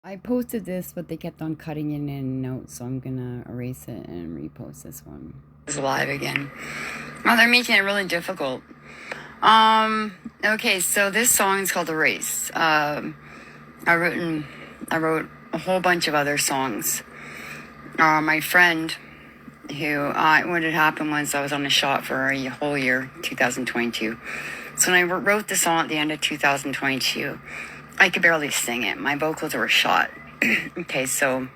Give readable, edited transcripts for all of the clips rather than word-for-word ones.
I posted this, but they kept on cutting it in and out, so I'm gonna erase it and repost this one. It's alive again. Oh, they're making it really difficult. Okay, so this song is called The Race. I wrote a whole bunch of other songs. My friend, what had happened was I was on a shot for a whole year, 2022. So when I wrote the song at the end of 2022, I could barely sing it. My vocals were shot. Okay, so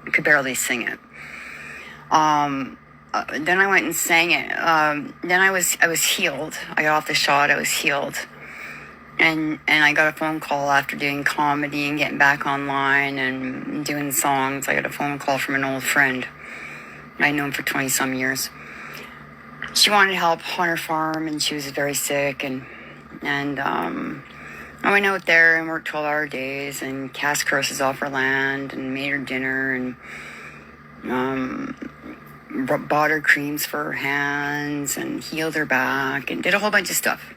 I could barely sing it. Then I went and sang it. Then I was healed. I got off the shot. I was healed. And I got a phone call after doing comedy and getting back online and doing songs. I got a phone call from an old friend I'd known for 20 some years. She wanted help on her farm and she was very sick and I went out there and worked 12-hour days and cast curses off her land and made her dinner and bought her creams for her hands and healed her back and did a whole bunch of stuff.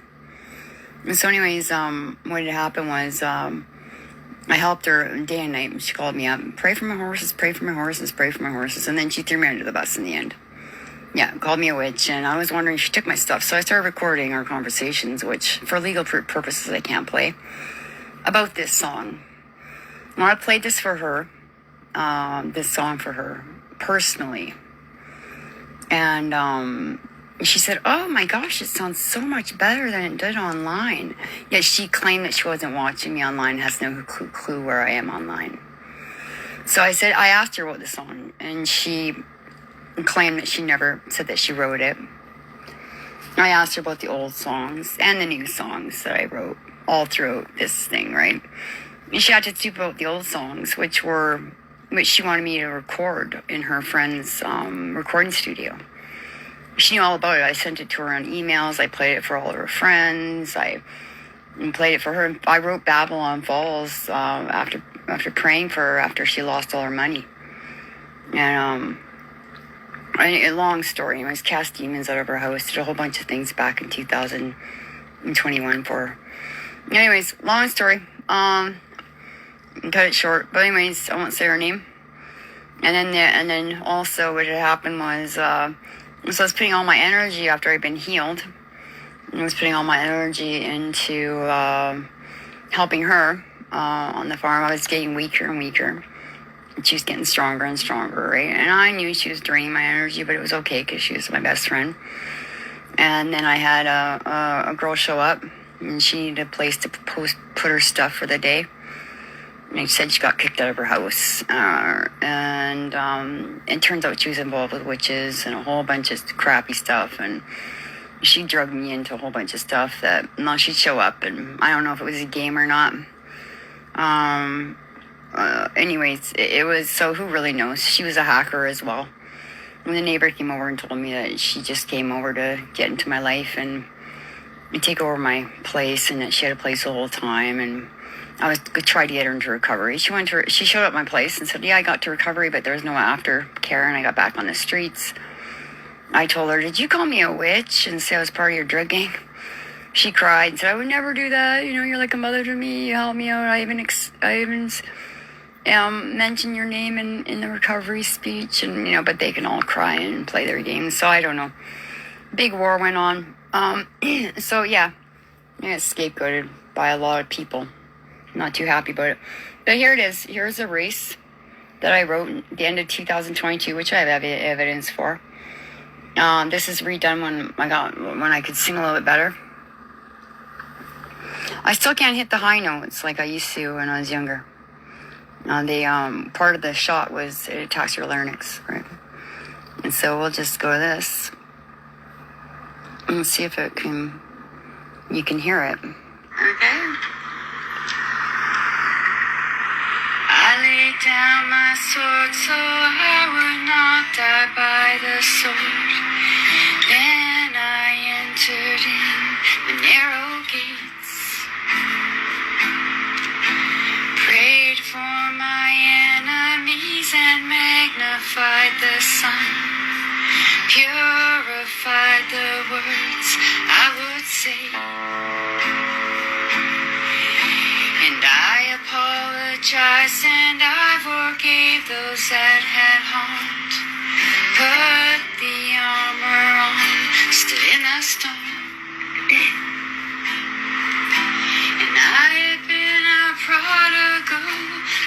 And so anyways, what had happened was I helped her day and night. She called me up, pray for my horses, pray for my horses, pray for my horses. And then she threw me under the bus in the end. Yeah, called me a witch, and I was wondering if she took my stuff. So I started recording our conversations, which for legal purposes I can't play, about this song. Well, I played this for her, this song for her, personally. And she said, oh my gosh, it sounds so much better than it did online. Yet she claimed that she wasn't watching me online, has no clue where I am online. So I asked her about the song, and she claimed that she never said that she wrote it. I asked her about the old songs and the new songs that I wrote all throughout this thing, right? And she had to speak about the old songs, which she wanted me to record in her friend's recording studio. She knew all about it. I sent it to her on emails. I played it for all of her friends. I played it for her. I wrote Babylon Falls after praying for her after she lost all her money. And a long story. I was cast demons out of her house. Did a whole bunch of things back in 2021 for her. Anyways, long story. Cut it short. But anyways, I won't say her name. And then also what had happened was, so I was putting all my energy after I'd been healed. I was putting all my energy into helping her on the farm. I was getting weaker and weaker. She was getting stronger and stronger, right? And I knew she was draining my energy, but it was okay because she was my best friend. And then I had a girl show up, and she needed a place to put her stuff for the day. And she said she got kicked out of her house. And it turns out she was involved with witches and a whole bunch of crappy stuff. And she drugged me into a whole bunch of stuff that, now she'd show up, and I don't know if it was a game or not. Anyways, it was, so who really knows? She was a hacker as well. And the neighbor came over and told me that she just came over to get into my life and take over my place, and that she had a place the whole time, and I was trying to get her into recovery. She showed up at my place and said, yeah, I got to recovery, but there was no aftercare, and I got back on the streets. I told her, did you call me a witch and say I was part of your drug gang? She cried and said, I would never do that. You know, you're like a mother to me. You helped me out. I even mention your name in the recovery speech, and but they can all cry and play their games. So I don't know. Big war went on. So yeah, I got scapegoated by a lot of people. Not too happy about it. But here it is. Here's a race that I wrote at the end of 2022, which I have evidence for. This is redone when I could sing a little bit better. I still can't hit the high notes like I used to when I was younger. Part of the shot was it attacks your larynx, right? And so we'll just go to this and see if you can hear it. Okay. I laid down my sword so I would not die by the sword. Then I entered in the narrow gates, prayed for my enemies and magnified the sun, purified the words I would say, and I apologize apologized and I forgave those that had harmed. Put the armor on, stood in the storm. And I had been a prodigal.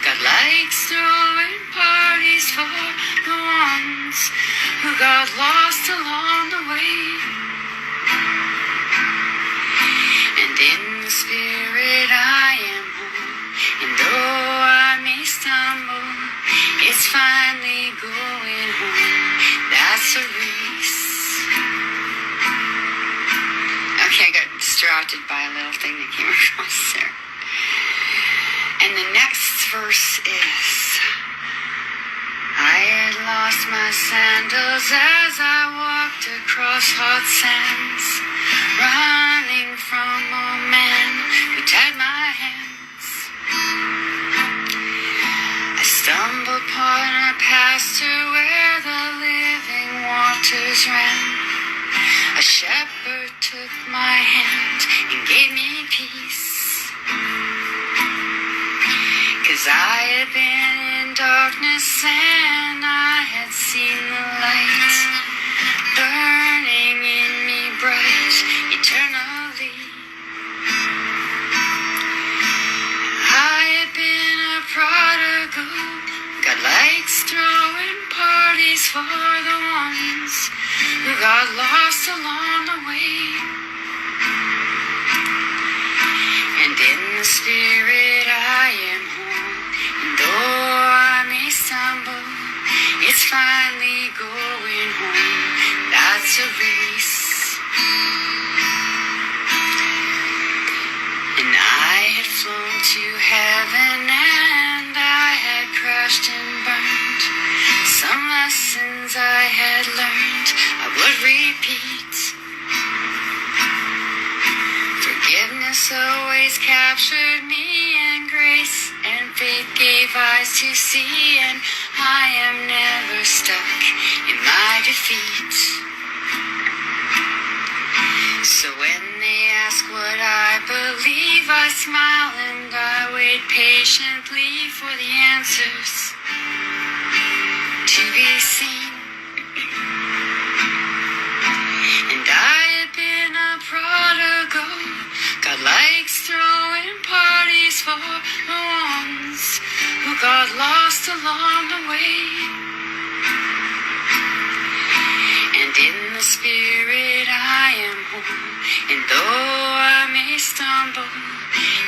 God likes throwing parties for the ones who got lost along the way. And in the spirit I am home, and though I may stumble, it's finally going home. That's a race. Okay, I got distracted by a little thing that came across there. And the next verse is, I had lost my sandals as I walked across hot sands, running from a man who tied my hands. I stumbled upon a pasture where the living waters ran. A shepherd took my hand and gave me peace. 'Cause I had been in darkness and I had seen the light burning in me bright eternally. I had been a prodigal. God likes throwing parties for the ones who got lost along the way. And in the spirit I am home, and though I may stumble, it's finally going home. That's a race. And I had flown to heaven and I had crashed and burned. Some lessons I had learned I would repeat. Forgiveness always captured me, and grace and faith gave eyes to see, and I am never stuck in my defeat. So when they ask what I believe, I smile and I wait patiently for the answers to be seen. And I had been a prodigal. God likes throwing parties for the ones who got lost along the way. And in the spirit I am home, and though I may stumble,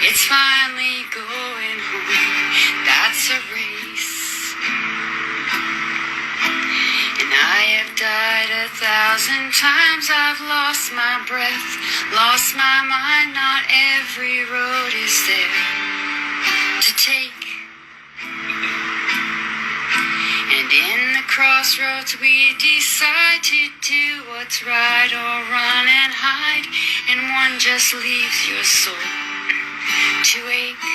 it's finally going home. That's a race. And I have died 1,000 times, I've lost my breath, lost my mind, not every road is there to take. And in the crossroads we decide to do what's right or run and hide, and one just leaves your soul to ache.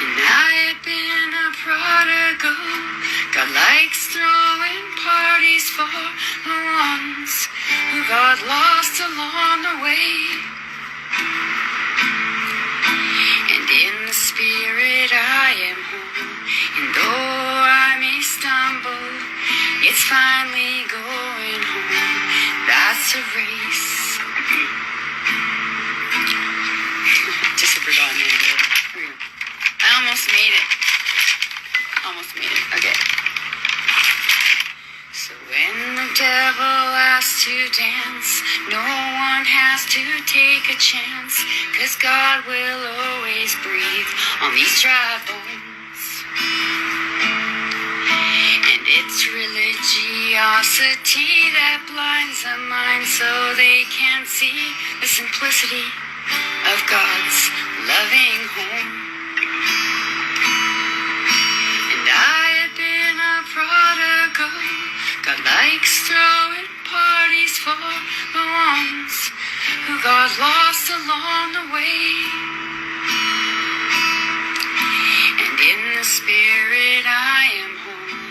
And I had been a prodigal. God likes throwing parties for the ones who got lost along the way. And in the spirit I am home, and though I may stumble, it's finally going home. That's a race. Just a forgotten it. I almost made it. Okay. So when the devil asks to dance, no one has to take a chance, 'cause God will always breathe on these dry bones. And it's religiosity that blinds the mind so they can't see the simplicity of God's loving home. And I had been a prodigal. God likes throwing parties for the ones who got lost along the way. And in the spirit I am home,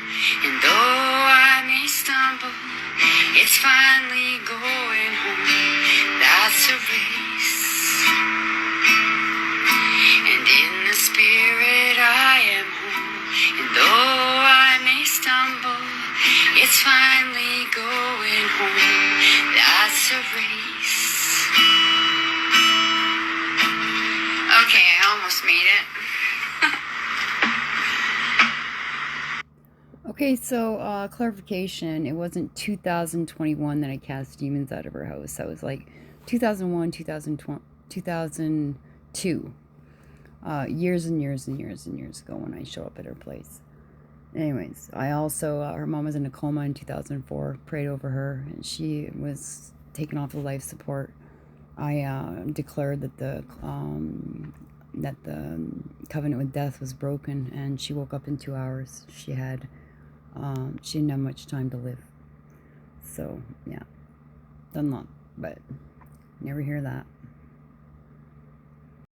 and though I may stumble, it's finally going home. That's a race. And almost made it. Okay, so clarification, it wasn't 2021 that I cast demons out of her house. That was like 2001, 2002. Years and years and years and years ago when I show up at her place. Anyways, I also, her mom was in a coma in 2004, prayed over her, and she was taken off of life support. I declared that the covenant with death was broken, and she woke up in 2 hours. She didn't have much time to live. So, yeah, done lot, but never hear that.